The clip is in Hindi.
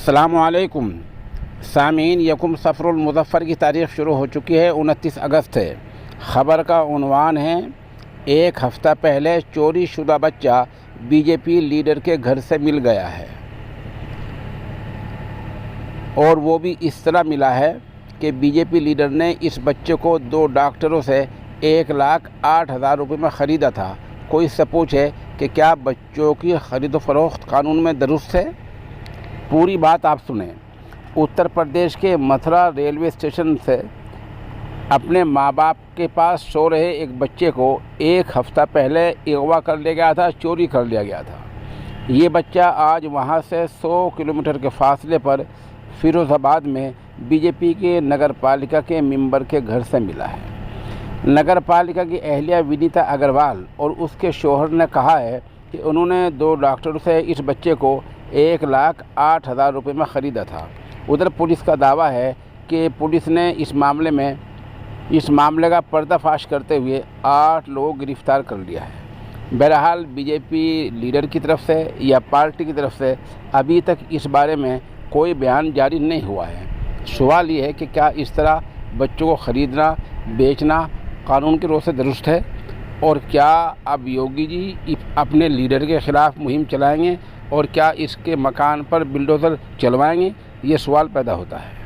अस्सलामुअलैकुम सामीन। यकुम सफ़रुल मुज़फ़्फ़र की तारीख़ शुरू हो चुकी है। 29 अगस्त है। ख़बर का उन्वान है, एक हफ़्ता पहले चोरी शुदा बच्चा बीजेपी लीडर के घर से मिल गया है, और वो भी इस तरह मिला है कि बीजेपी लीडर ने इस बच्चे को 2 डॉक्टरों से 1,08,000 रुपये में ख़रीदा था। कोई इससे पूछे कि क्या बच्चों की ख़रीद फ़रोख्त कानून में दुरुस्त है? पूरी बात आप सुने। उत्तर प्रदेश के मथुरा रेलवे स्टेशन से अपने माँ बाप के पास सो रहे एक बच्चे को एक हफ़्ता पहले अगवा कर लिया गया था, चोरी कर लिया गया था। ये बच्चा आज वहाँ से 100 किलोमीटर के फासले पर फिरोज़ाबाद में बीजेपी के नगर पालिका के मेंबर के घर से मिला है। नगर पालिका की अहलिया विनीता अग्रवाल और उसके शौहर ने कहा है कि उन्होंने 2 डॉक्टरों से इस बच्चे को 1,08,000 रुपये में ख़रीदा था। उधर पुलिस का दावा है कि पुलिस ने इस मामले का पर्दाफाश करते हुए 8 लोग गिरफ़्तार कर लिया है। बहरहाल बीजेपी लीडर की तरफ से या पार्टी की तरफ से अभी तक इस बारे में कोई बयान जारी नहीं हुआ है। सवाल ये है कि क्या इस तरह बच्चों को ख़रीदना बेचना कानून के रोज़ से दुरुस्त है, और क्या अब योगी जी अपने लीडर के ख़िलाफ़ मुहिम चलाएंगे और क्या इसके मकान पर बिल्डोज़र चलवाएंगे? ये सवाल पैदा होता है।